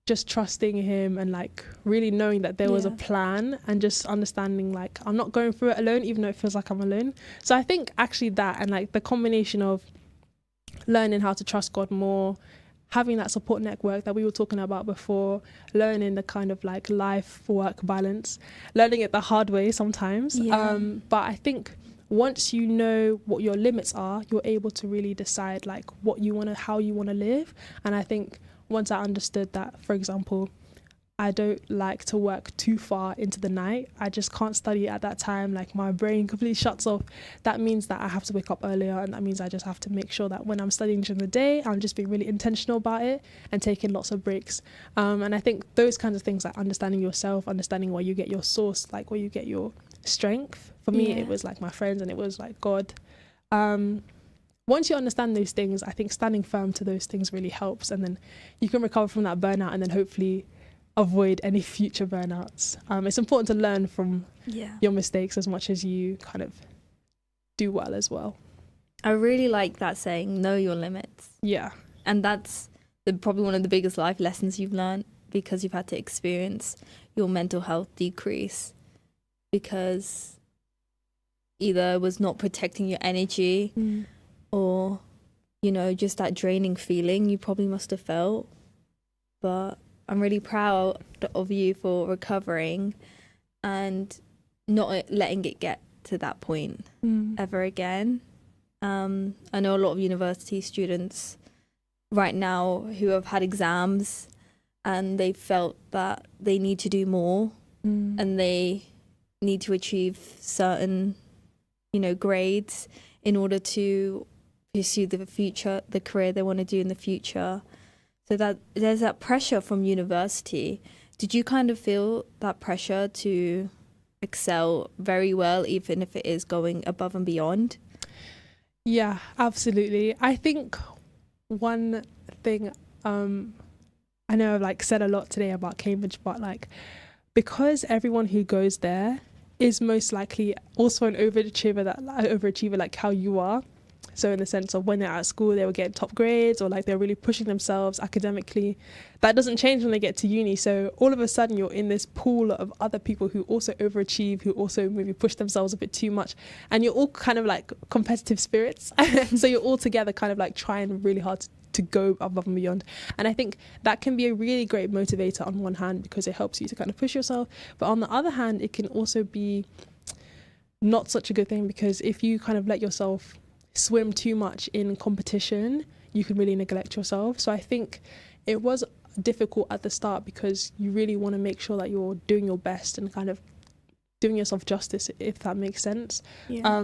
just trusting him and like really knowing that there was a plan, and just understanding like I'm not going through it alone, even though it feels like I'm alone. So I think actually that, and like the combination of learning how to trust God more, having that support network that we were talking about before, learning the kind of like life-work balance, learning it the hard way sometimes. But I think once you know what your limits are, you're able to really decide like what you want to, how you want to live. And I think once I understood that, for example, I don't like to work too far into the night. I just can't study at that time. Like my brain completely shuts off. That means that I have to wake up earlier, and that means I just have to make sure that when I'm studying during the day, I'm just being really intentional about it and taking lots of breaks. And I think those kinds of things, like understanding yourself, understanding where you get your source, like where you get your strength. For me, it was like my friends, and it was like God. Once you understand those things, I think standing firm to those things really helps, and then you can recover from that burnout, and then hopefully avoid any future burnouts. It's important to learn from your mistakes as much as you kind of do well as well. I really like that saying, know your limits. Yeah. And that's probably one of the biggest life lessons you've learned, because you've had to experience your mental health decrease because either it was not protecting your energy or, you know, just that draining feeling you probably must have felt. But I'm really proud of you for recovering and not letting it get to that point ever again. I know a lot of university students right now who have had exams and they felt that they need to do more and they need to achieve certain, you know, grades in order to pursue the career they want to do in the future. So that there's that pressure from university. Did you kind of feel that pressure to excel very well, even if it is going above and beyond? Yeah, absolutely. I think one thing, I know I've like said a lot today about Cambridge, but like because everyone who goes there is most likely also an overachiever like how you are. So in the sense of when they're at school, they were getting top grades or like they're really pushing themselves academically. That doesn't change when they get to uni. So all of a sudden you're in this pool of other people who also overachieve, who also maybe push themselves a bit too much. And you're all kind of like competitive spirits. So you're all together kind of like trying really hard to go above and beyond. And I think that can be a really great motivator on one hand because it helps you to kind of push yourself. But on the other hand, it can also be not such a good thing because if you kind of let yourself swim too much in competition, you can really neglect yourself. So I think it was difficult at the start because you really want to make sure that you're doing your best and kind of doing yourself justice, if that makes sense. Yeah.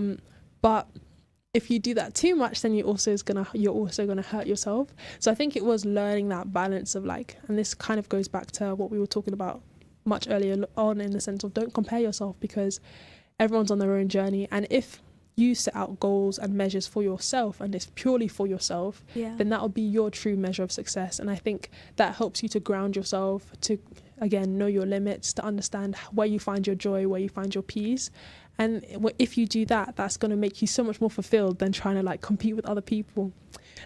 But if you do that too much, then you're also gonna hurt yourself. So I think it was learning that balance of like, and this kind of goes back to what we were talking about much earlier on in the sense of don't compare yourself because everyone's on their own journey. And if you set out goals and measures for yourself and it's purely for yourself, then that will be your true measure of success. And I think that helps you to ground yourself, to again know your limits, to understand where you find your joy, where you find your peace. And if you do that, that's going to make you so much more fulfilled than trying to like compete with other people.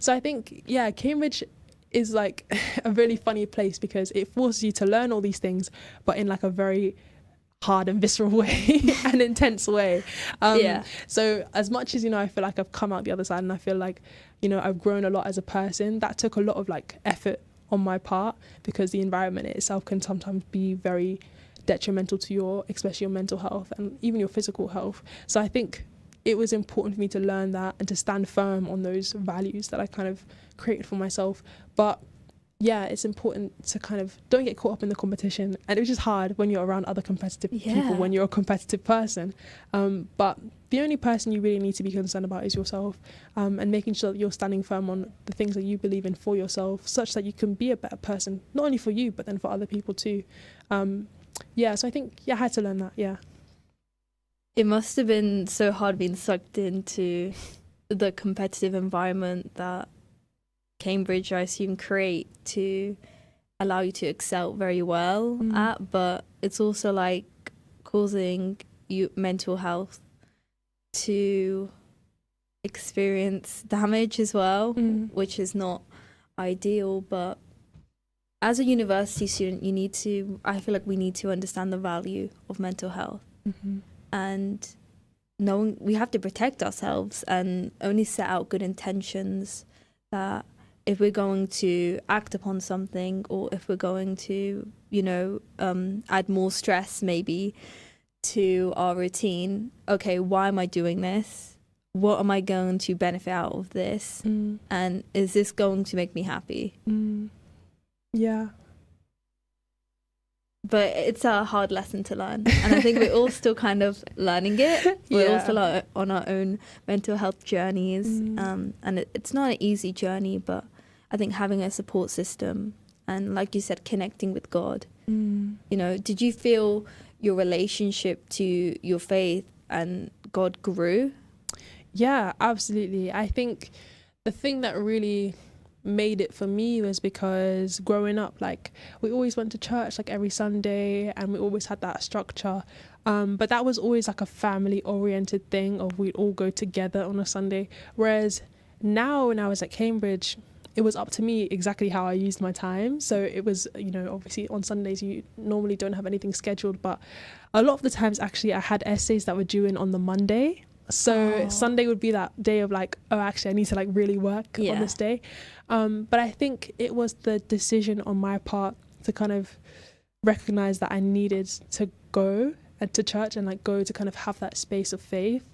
So I think Cambridge is like a really funny place because it forces you to learn all these things but in like a very hard and visceral way and intense way. So as much as, you know, I feel like I've come out the other side and I feel like, you know, I've grown a lot as a person, that took a lot of like effort on my part because the environment itself can sometimes be very detrimental to especially your mental health and even your physical health. So I think it was important for me to learn that and to stand firm on those values that I kind of created for myself. But yeah, it's important to kind of don't get caught up in the competition, and it's just hard when you're around other competitive people, when you're a competitive person. But the only person you really need to be concerned about is yourself, and making sure that you're standing firm on the things that you believe in for yourself, such that you can be a better person, not only for you, but then for other people too. So I think, I had to learn that, It must have been so hard being sucked into the competitive environment that Cambridge, I assume, create to allow you to excel very well at, but it's also like causing you mental health to experience damage as well, which is not ideal. But as a university student, I feel like we need to understand the value of mental health, and knowing we have to protect ourselves and only set out good intentions, that if we're going to act upon something, or if we're going to, add more stress maybe to our routine, okay, why am I doing this? What am I going to benefit out of this? And is this going to make me happy? Yeah. But it's a hard lesson to learn. And I think we're all still kind of learning it. We're all still on our own mental health journeys. And it's not an easy journey, but I think having a support system and, like you said, connecting with God. Did you feel your relationship to your faith and God grew? Yeah, absolutely. I think the thing that really made it for me was because growing up, like, we always went to church like every Sunday, and we always had that structure, but that was always like a family oriented thing of we'd all go together on a Sunday. Whereas now, when I was at Cambridge, it was up to me exactly how I used my time. So it was, obviously on Sundays you normally don't have anything scheduled, but a lot of the times actually I had essays that were due in on the Monday. So Sunday would be that day of like, oh, actually I need to like really work on this day. But I think it was the decision on my part to kind of recognize that I needed to go to church and like go to kind of have that space of faith.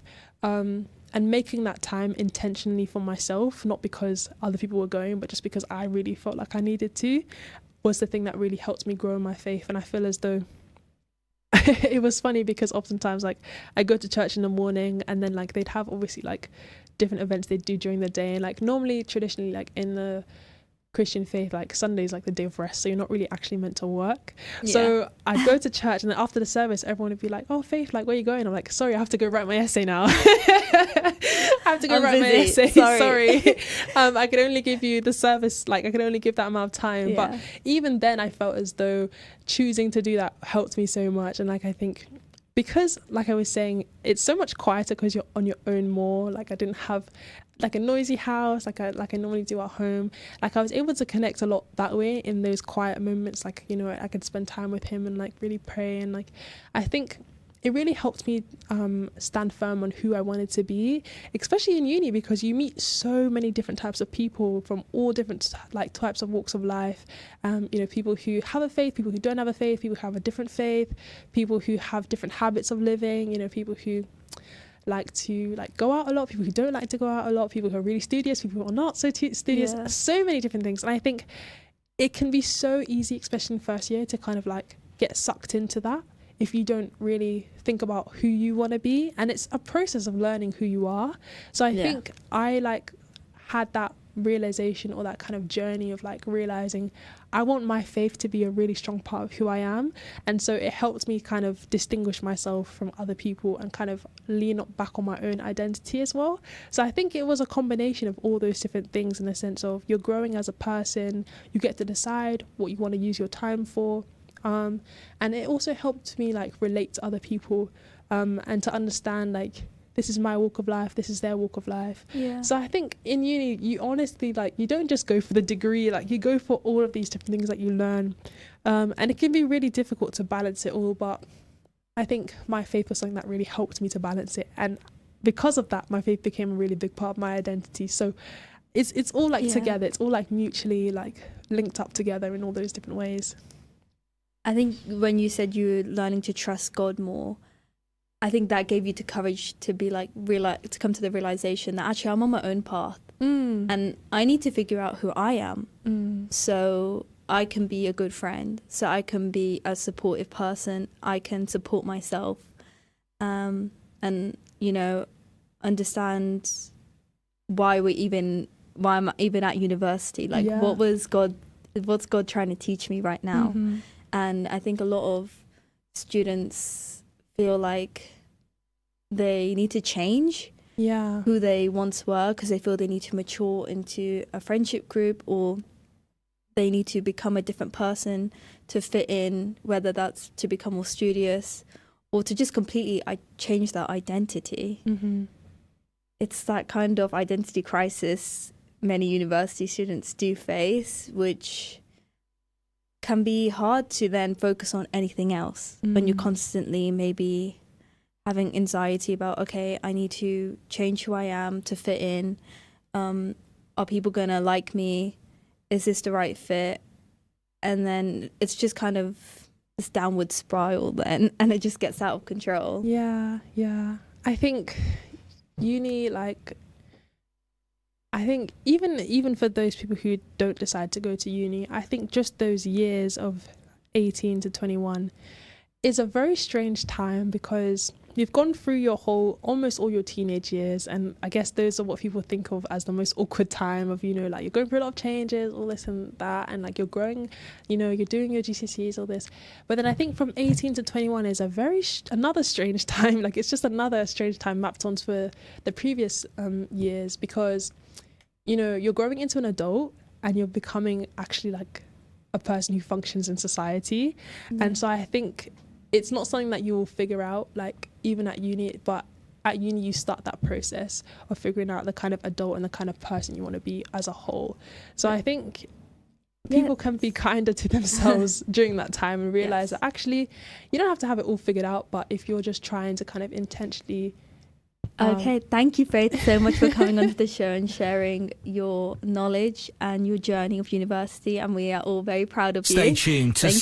And making that time intentionally for myself, not because other people were going, but just because I really felt like I needed to, was the thing that really helped me grow in my faith. And I feel as though it was funny because oftentimes like I go to church in the morning, and then like they'd have obviously like different events they do during the day, and like normally traditionally like in the Christian faith, like Sunday's like the day of rest, so you're not really actually meant to work. So I'd go to church, and then after the service everyone would be like, oh Faith, like where are you going? I'm like, sorry, I have to go write my essay now. I have to go write my essay. Sorry. I can only give you the service, like I can only give that amount of time. But even then I felt as though choosing to do that helped me so much. And like I think because, like I was saying, it's so much quieter because you're on your own more. Like I didn't have like a noisy house like I normally do at home. Like I was able to connect a lot that way in those quiet moments. Like, I could spend time with him and like really pray. And like I think it really helped me stand firm on who I wanted to be, especially in uni, because you meet so many different types of people from all different like types of walks of life. People who have a faith, people who don't have a faith, people who have a different faith, people who have different habits of living, people who like to like go out a lot, people who don't like to go out a lot, people who are really studious, people who are not so studious, so many different things. And I think it can be so easy, especially in first year, to kind of like get sucked into that if you don't really think about who you want to be. And it's a process of learning who you are. So I think I like had that realization, or that kind of journey of like realizing I want my faith to be a really strong part of who I am. And so it helped me kind of distinguish myself from other people and kind of lean back on my own identity as well. So I think it was a combination of all those different things, in the sense of you're growing as a person, you get to decide what you want to use your time for. And it also helped me like relate to other people, and to understand like, this is my walk of life, this is their walk of life. So I think in uni, you honestly like, you don't just go for the degree, like you go for all of these different things that you learn, and it can be really difficult to balance it all. But I think my faith was something that really helped me to balance it, and because of that, my faith became a really big part of my identity. So it's all like together, it's all like mutually like linked up together in all those different ways. I think when you said you were learning to trust God more, I think that gave you the courage to be like, to come to the realization that actually I'm on my own path, and I need to figure out who I am, so I can be a good friend, so I can be a supportive person, I can support myself, and understand why I'm even at university. Like, what's God trying to teach me right now? And I think a lot of students feel like they need to change who they once were, because they feel they need to mature into a friendship group, or they need to become a different person to fit in, whether that's to become more studious or to just completely change their identity. It's that kind of identity crisis many university students do face, which can be hard to then focus on anything else when you're constantly maybe having anxiety about, okay, I need to change who I am to fit in. Are people gonna like me? Is this the right fit? And then it's just kind of this downward spiral then, and it just gets out of control. Yeah. I think uni, I think even for those people who don't decide to go to uni, I think just those years of 18 to 21 is a very strange time, because you've gone through almost all your teenage years, and I guess those are what people think of as the most awkward time of, you're going through a lot of changes, all this and that, and you're growing, you're doing your GCSEs, all this. But then I think from 18 to 21 is a another strange time. It's just another strange time mapped onto the previous years, because you're growing into an adult and you're becoming actually a person who functions in society. And so I think it's not something that you will figure out even at uni, but at uni you start that process of figuring out the kind of adult and the kind of person you want to be as a whole. So I think people can be kinder to themselves during that time and realize that actually you don't have to have it all figured out, but if you're just trying to kind of intentionally Okay, thank you, Faith, so much for coming onto the show and sharing your knowledge and your journey of university, and we are all very proud of you. Stay tuned to